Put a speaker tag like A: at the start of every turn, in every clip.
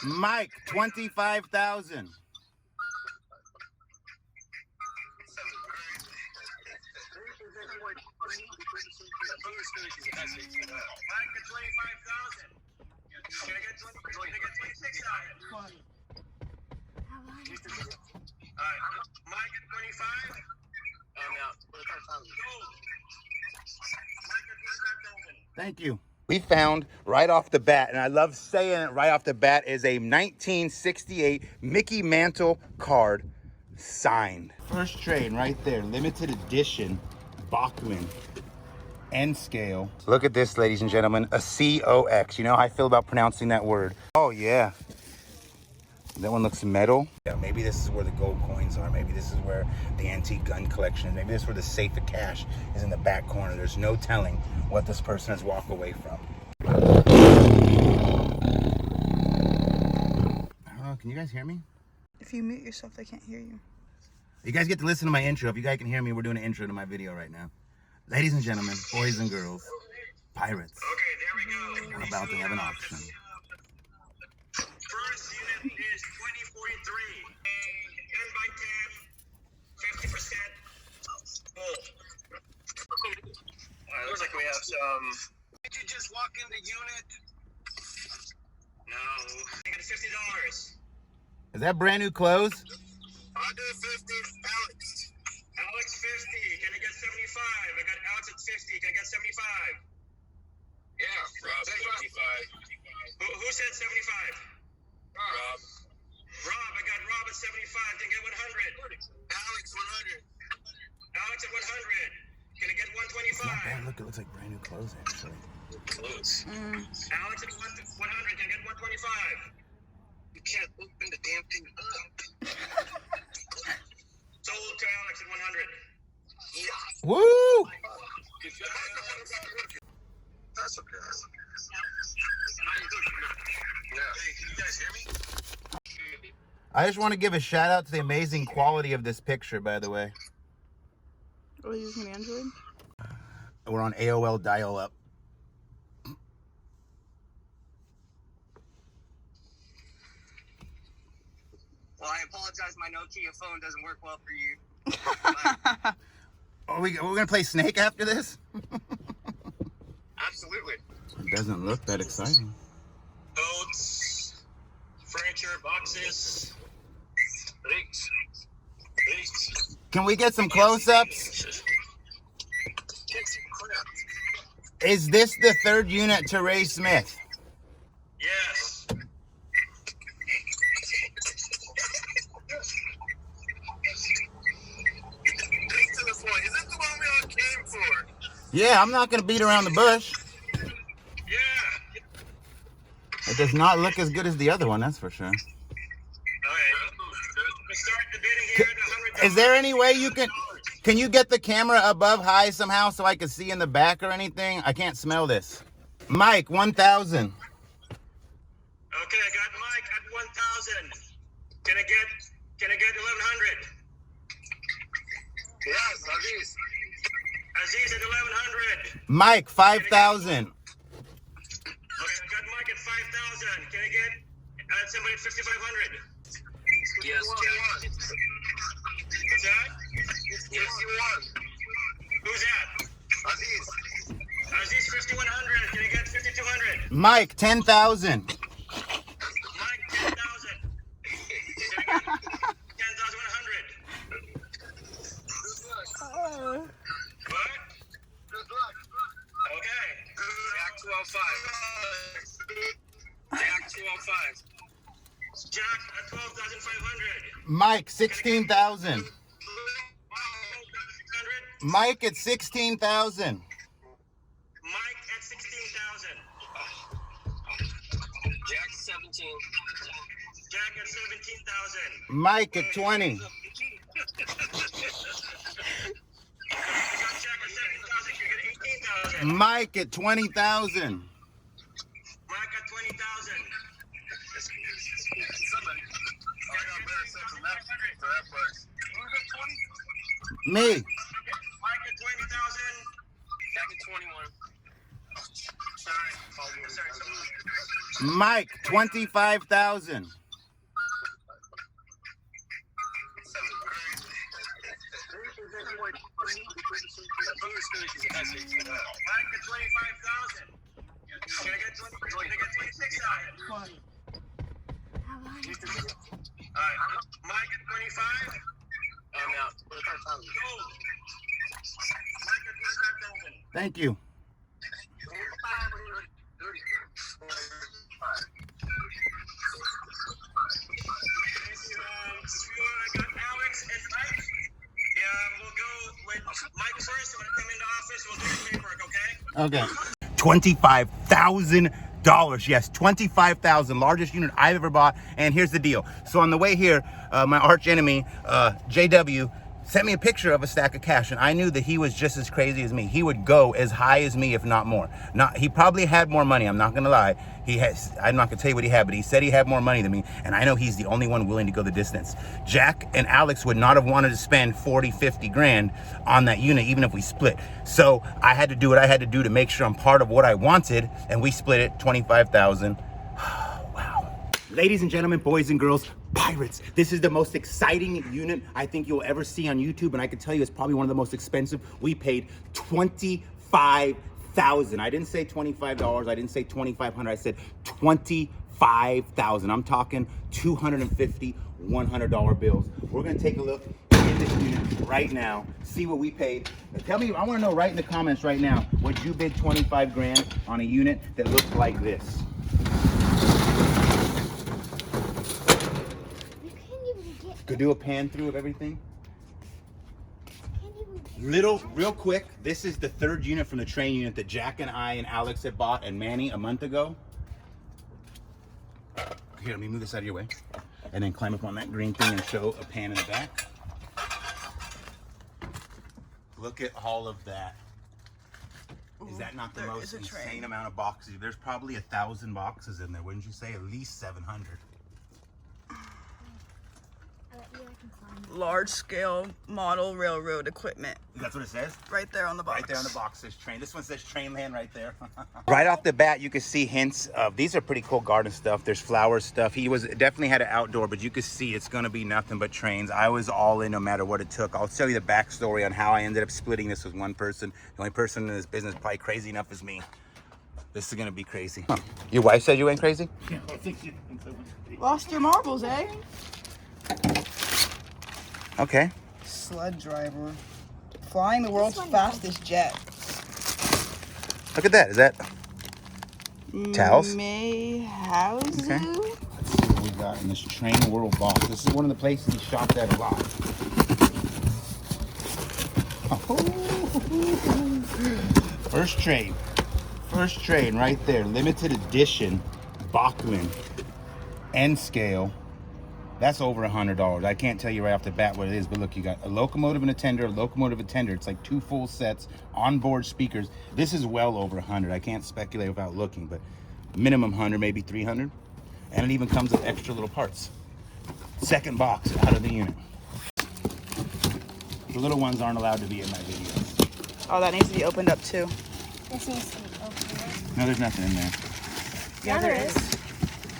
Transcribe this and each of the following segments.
A: Mike, 25,000. Thank you. We found right off the bat, and I love saying it right off the bat, is a 1968 Mickey Mantle card signed. First trade right there, limited edition Bachman N scale. Look at this, ladies and gentlemen, a COX. You know how I feel about pronouncing that word. Oh yeah. That one looks metal. Yeah, maybe this is where the gold coins are. Maybe this is where the antique gun collection is. Maybe this is where the safe of cash is in the back corner. There's no telling what this person has walked away from. Can you guys hear me?
B: If you mute yourself, they can't hear you.
A: You guys get to listen to my intro. If you guys can hear me, we're doing an intro to my video right now. Ladies and gentlemen, boys and girls, pirates.
C: Okay, there we go.
A: We're about to have an auction.
C: First unit is 2043. 10 by 10, 50% gold. Alright, looks like we have some. Did you just walk in the unit? No. I think it's $50.
A: Is that brand new clothes?
C: I'll do 50. Alex. Alex 50. Can I get 75? I got Alex at 50. Can I get 75? Yeah, Rob 75. Who said 75? Rob. Rob, I got Rob at 75. Can I get 100? Alex 100. Alex at 100. Can I get 125?
A: Not bad. Look, it looks like brand new clothes actually.
C: Close. Alex at 100. Can I get 125? You can't open the damn thing up. Sold to Alex at 100. Yeah.
A: Woo!
C: That's okay. Yeah. Hey, can you guys hear me?
A: I just want to give a shout out to the amazing quality of this picture, by the way.
B: Are you using Android?
A: We're on AOL dial-up.
C: Well, I apologize. My Nokia phone doesn't work well for you.
A: Are we gonna play Snake after this?
C: Absolutely.
A: It doesn't look that exciting.
C: Boats, furniture, boxes, rigs.
A: Can we get some close-ups? Is this the third unit to Ray Smith?
C: Yes. Is that the one we all came for?
A: Yeah, I'm not gonna beat around the bush.
C: Yeah.
A: It does not look as good as the other one, that's for sure.
C: All right. Let's start the bidding here at $100.
A: Is there any way you can you get the camera above high somehow so I can see in the back or anything? I can't smell this. Mike, 1,000.
C: Okay, I got Mike at 1,000. Can I get 1,100? Yes, Aziz. Aziz at 1,100.
A: Mike, 5,000.
C: Okay, I got Mike at 5,000. Can I get somebody at 5,500? Yes, Jack. What's that? Yes, you won. Who's that? Aziz. Aziz, 5,100. Can I get 5,200?
A: Mike, 10,000.
C: Mike, 10,000. Can I get 10,100? What? Good luck. Okay. Jack 205. Jack 205. Jack at 12,500.
A: Mike, 16,000. Mike at 16,000.
C: Mike at 16,000. Jack 17. Jack at 17,000.
A: Mike at 20.
C: I got Jack at 17,000. You get 18,000.
A: Mike at 20,000.
C: Mike at 20,000. Somebody. I got better sense of that for that price. Who's at 20?
A: Me.
C: Mike at 20,000. Jack at 21. Sorry.
A: Mike, 25,000.
C: Mike at 25,000. Can I get 26 out of it? Alright, Mike at 25. I'm out. 25,000. Mike at 25,000.
A: Thank you.
C: I got Alex and Mike. We'll go with Mike first. When I come into office, we'll do the paperwork, okay?
A: Okay. $25,000. Yes, 25,000. Largest unit I've ever bought. And here's the deal. So on the way here, my arch enemy, JW, sent me a picture of a stack of cash, and I knew that he was just as crazy as me. He would go as high as me, if not more. He probably had more money, I'm not gonna lie. I'm not gonna tell you what he had, but he said he had more money than me, and I know he's the only one willing to go the distance. Jack and Alex would not have wanted to spend 40, 50 grand on that unit, even if we split. So I had to do what I had to do to make sure I'm part of what I wanted, and we split it, 25,000. Ladies and gentlemen, boys and girls, pirates, this is the most exciting unit I think you'll ever see on YouTube, and I can tell you it's probably one of the most expensive. We paid $25,000. I didn't say $25, I didn't say $2,500, I said $25,000. I'm talking $250, $100 bills. We're gonna take a look in this unit right now, see what we paid. Tell me, I wanna know right in the comments right now, would you bid 25 grand on a unit that looks like this? Could do a pan through of everything. Real quick, this is the third unit from the train unit that Jack and I and Alex had bought and Manny a month ago. Here, let me move this out of your way. And then climb up on that green thing and show a pan in the back. Look at all of that. Is that not the most insane amount of boxes? There's probably 1,000 boxes in there, wouldn't you say? At least 700.
B: Large scale model railroad equipment.
A: That's what it says?
B: Right there on the box.
A: Right there on the box says train. This one says Trainland right there. Right off the bat, you can see hints of, these are pretty cool garden stuff. There's flower stuff. He definitely had an outdoor, but you can see it's gonna be nothing but trains. I was all in no matter what it took. I'll tell you the backstory on how I ended up splitting this with one person. The only person in this business probably crazy enough as me. This is gonna be crazy. Huh. Your wife said you ain't crazy? Yeah, I think she thinks I was crazy.
B: Lost your marbles, eh?
A: Okay.
B: Sled driver. Flying the world's fastest jet.
A: Look at that. Is that towels?
B: Mayhausen?
A: Okay. Let's see what we got in this Train World box. This is one of the places he shopped at a lot. First train. First train right there. Limited edition Bachmann N scale. That's over $100. I can't tell you right off the bat what it is, but look, you got a locomotive and a tender, It's like 2 full sets, onboard speakers. This is well over 100. I can't speculate without looking, but minimum 100, maybe 300. And it even comes with extra little parts. Second box out of the unit. The little ones aren't allowed to be in my videos.
B: Oh, that needs to be opened up too.
D: This needs to be opened.
A: No, there's nothing in there.
B: Yeah, there is.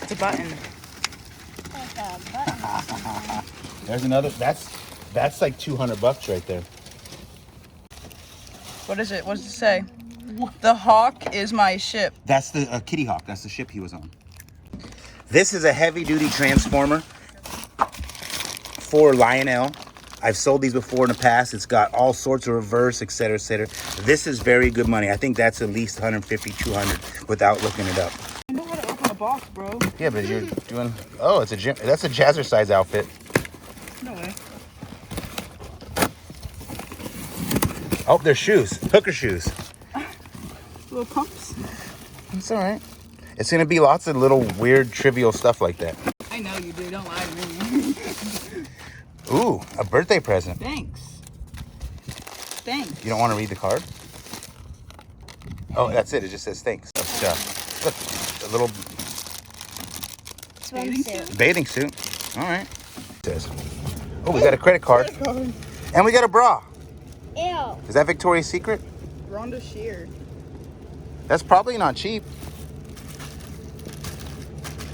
B: It's a button.
A: There's another. That's like $200 right there.
B: What is it? What does it say? The Hawk is my ship.
A: That's the Kitty Hawk. That's the ship he was on. This is a heavy-duty transformer for Lionel. I've sold these before in the past. It's got all sorts of reverse, etc., etc. This is very good money. I think that's at least 150, 200 without looking it up.
B: I know how to open a box, bro.
A: Yeah, but you're doing. Oh, it's a gym. That's a jazzercise outfit.
B: No way.
A: Oh, there's shoes. Hooker shoes.
B: Little pumps.
A: It's all right. It's gonna be lots of little weird, trivial stuff like that.
B: I know you do. Don't lie to me.
A: Ooh, a birthday present.
B: Thanks. Thanks.
A: You don't want to read the card? Oh, that's it. It just says thanks. Look, a little
D: Swimsuit.
A: bathing suit. All right. It says. Oh, we got a credit card. And we got a bra.
D: Ew.
A: Is that Victoria's Secret?
B: Rhonda Shear.
A: That's probably not cheap.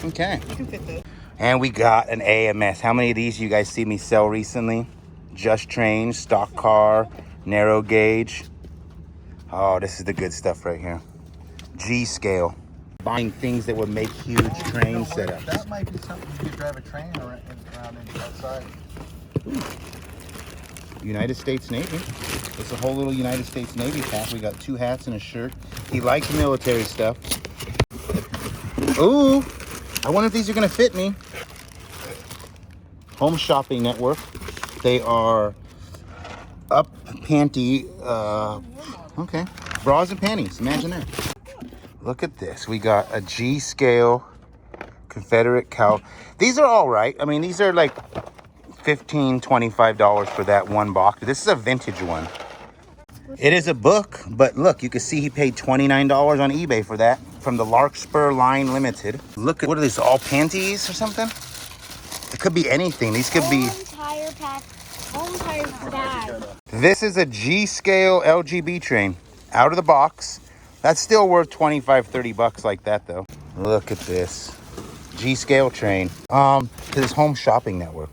A: Okay.
B: You can fit those.
A: And we got an AMS. How many of these you guys see me sell recently? Just Train, stock car, narrow gauge. Oh, this is the good stuff right here. G scale. Buying things that would make huge train setups.
E: That might be something you could drive a train around outside.
A: United States Navy. It's a whole little United States Navy pack. We got 2 hats and a shirt. He likes military stuff. Ooh, I wonder if these are gonna fit me. Home Shopping Network. They are up panty, okay. Bras and panties, imagine that. Look at this. We got a G scale Confederate cow. These are all right. I mean, these are like $15, $25 for that one box. This is a vintage one. It is a book, but look, you can see he paid $29 on eBay for that from the Larkspur Line Limited. Look at, what are these, all panties or something? It could be anything. These could be...
D: Entire pack. Whole entire bag.
A: This is a G scale LGB train out of the box. That's still worth 25, 30 bucks like that though. Look at this G scale train. To this Home Shopping Network.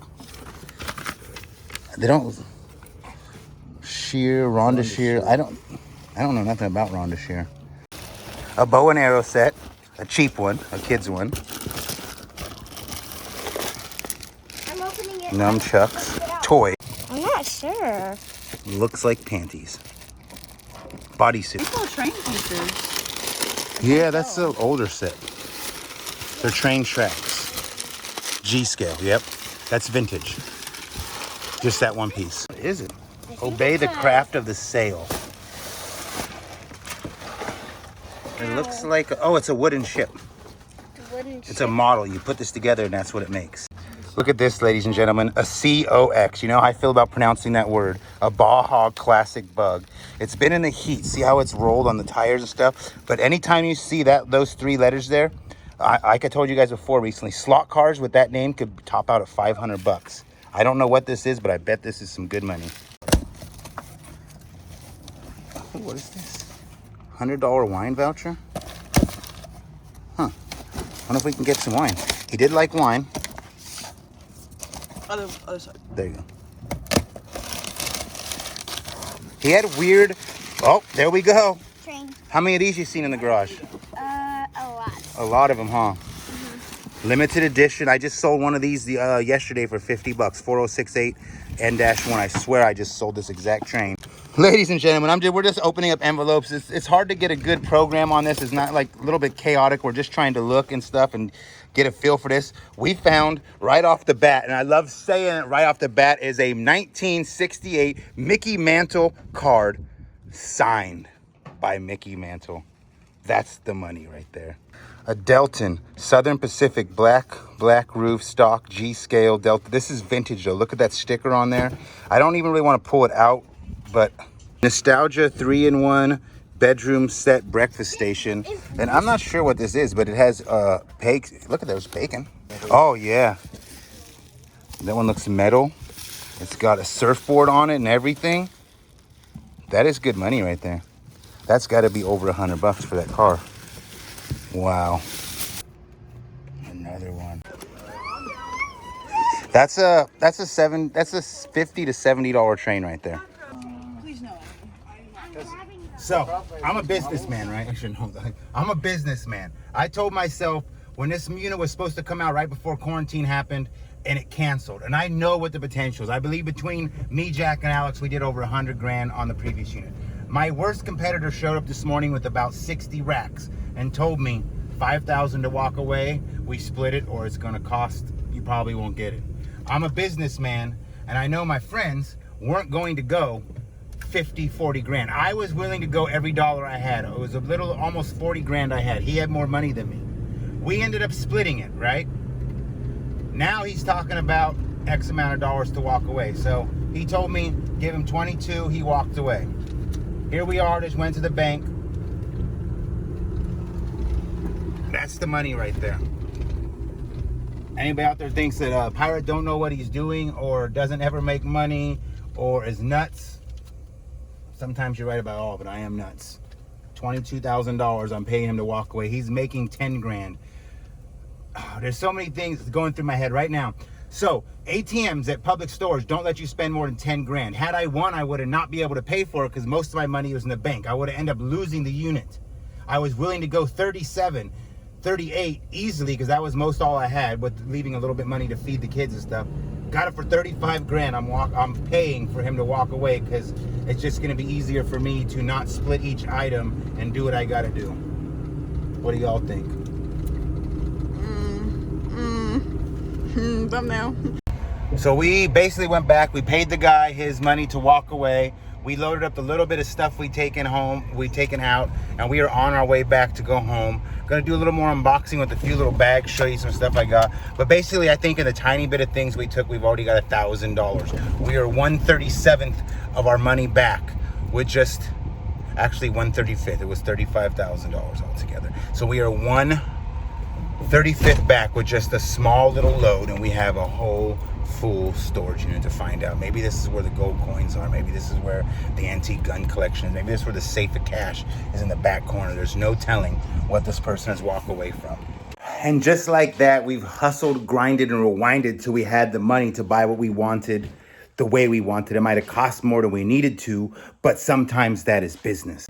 A: They don't shear, Rhonda shear. I don't know nothing about Rhonda shear. A bow and arrow set, a cheap one, a kid's one.
D: I'm opening it.
A: Nunchucks, toy.
D: I'm not sure.
A: Looks like panties. Bodysuit.
B: These little train pieces.
A: Yeah, that's the older set. They're train tracks. G scale, yep. That's vintage. Just that one piece. What is it? Obey the craft of the sale. It looks like, oh, it's a wooden ship. It's a model. You put this together and that's what it makes. Look at this, ladies and gentlemen, a COX. You know how I feel about pronouncing that word. A Baja Classic Bug. It's been in the heat. See how it's rolled on the tires and stuff? But anytime you see that, those 3 letters there, like I told you guys before recently, slot cars with that name could top out at 500 bucks. I don't know what this is, but I bet this is some good money. Oh, what is this? $100 wine voucher? Huh. Wonder if we can get some wine. He did like wine.
B: Other side.
A: There you go. He had weird... Oh, there we go.
D: Train.
A: How many of these you seen in the garage?
D: A lot.
A: A lot of them, huh? Limited edition. I just sold one of these yesterday for 50 bucks. 4068 N-1. I swear I just sold this exact train. Ladies and gentlemen, we're just opening up envelopes. It's hard to get a good program on this. It's not like a little bit chaotic. We're just trying to look and stuff and get a feel for this. We found right off the bat, and I love saying it right off the bat, is a 1968 Mickey Mantle card signed by Mickey Mantle. That's the money right there. A Delton Southern Pacific black roof stock G scale Delta. This is vintage though. Look at that sticker on there. I don't even really want to pull it out, but Nostalgia 3-in-1 bedroom set breakfast station. And I'm not sure what this is, but it has bacon. Look at those bacon. Oh yeah. That one looks metal. It's got a surfboard on it and everything. That is good money right there. That's got to be over 100 bucks for that car. Wow. Another one. That's a $50 to $70 train right there.
B: Please no.
A: So I'm a businessman, right? Actually, no, I'm a businessman. I told myself when this unit was supposed to come out right before quarantine happened, and it canceled. And I know what the potential is. I believe between me, Jack, and Alex, we did over 100 grand on the previous unit. My worst competitor showed up this morning with about 60 racks and told me $5,000 to walk away. We split it, or it's gonna cost, you probably won't get it. I'm a businessman, and I know my friends weren't going to go 50, 40 grand. I was willing to go every dollar I had. It was a little, almost 40 grand I had. He had more money than me. We ended up splitting it, right? Now he's talking about X amount of dollars to walk away. So he told me, give him 22, he walked away. Here we are, just went to the bank. That's the money right there. Anybody out there thinks that Pirate don't know what he's doing or doesn't ever make money or is nuts? Sometimes you're right about all of it. I am nuts. $22,000 I'm paying him to walk away. He's making 10 grand. there's so many things going through my head right now. So ATMs at public stores don't let you spend more than 10 grand. Had I won, I would have not be able to pay for it because most of my money was in the bank. I would have ended up losing the unit. I was willing to go 37, 38 easily because that was most all I had, with leaving a little bit money to feed the kids and stuff. Got it for 35 grand. I'm paying for him to walk away because it's just going to be easier for me to not split each item and do what I got to do. What do y'all think?
B: Thumbnail.
A: So we basically went back. We paid the guy his money to walk away. We loaded up the little bit of stuff we taken out, and we are on our way back to go home. Gonna do a little more unboxing with a few little bags, show you some stuff I got. But basically, I think in the tiny bit of things we took, we've already got $1,000. We are 1/37th of our money back with just, actually 1/35th. It was $35,000 altogether. So we are 1/35th back with just a small little load, and we have a whole full storage unit to find out. Maybe this is where the gold coins are. Maybe this is where the antique gun collection is. Maybe this is where the safe of cash is in the back corner. There's no telling what this person has walked away from. And just like that, we've hustled, grinded, and rewinded till we had the money to buy what we wanted the way we wanted. It might have cost more than we needed to, but sometimes that is business.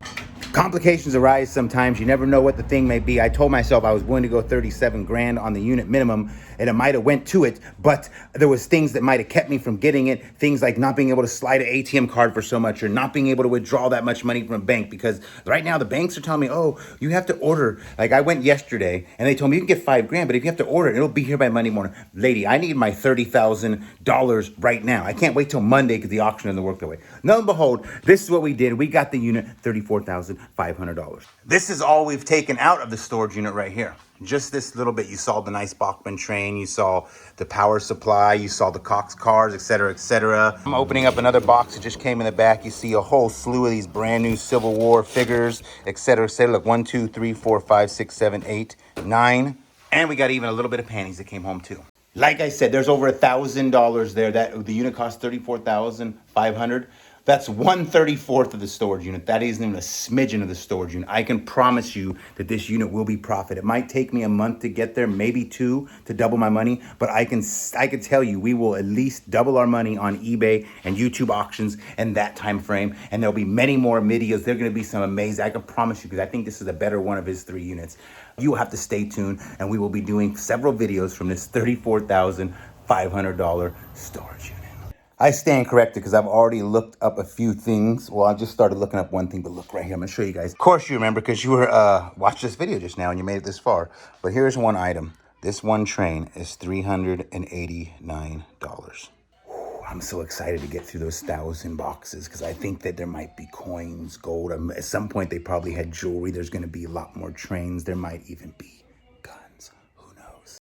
A: Complications arise sometimes. You never know what the thing may be. I told myself I was willing to go 37 grand on the unit minimum, and it might have went to it, but there was things that might have kept me from getting it. Things like not being able to slide an ATM card for so much, or not being able to withdraw that much money from a bank, because right now the banks are telling me, oh, you have to order. Like I went yesterday and they told me you can get 5 grand, but if you have to order it, it'll be here by Monday morning. Lady, I need my $30,000 right now. I can't wait till Monday because the auction doesn't work that way. Lo and behold, this is what we did. We got the unit, $34,500. This is all we've taken out of the storage unit right here. Just this little bit. You saw the nice Bachmann train, you saw the power supply, you saw the Cox cars, etc., etc. I'm opening up another box that just came in the back. You see a whole slew of these brand new Civil War figures, etc., etc. Look, 1, 2, 3, 4, 5, 6, 7, 8, 9. And we got even a little bit of panties that came home too. Like I said, there's over $1,000 there. That the unit cost $34,500. That's 1/34th of the storage unit. That isn't even a smidgen of the storage unit. I can promise you that this unit will be profit. It might take me a month to get there, maybe 2 to double my money, but I can tell you we will at least double our money on eBay and YouTube auctions in that time frame. And there'll be many more videos. They're going to be some amazing. I can promise you, because I think this is a better one of his 3 units. You will have to stay tuned, and we will be doing several videos from this $34,500 storage unit. I stand corrected because I've already looked up a few things. Well, I just started looking up one thing, but look right here. I'm going to show you guys. Of course you remember because you were watched this video just now and you made it this far. But here's one item. This one train is $389. I'm so excited to get through those 1,000 boxes because I think that there might be coins, gold. At some point, they probably had jewelry. There's going to be a lot more trains. There might even be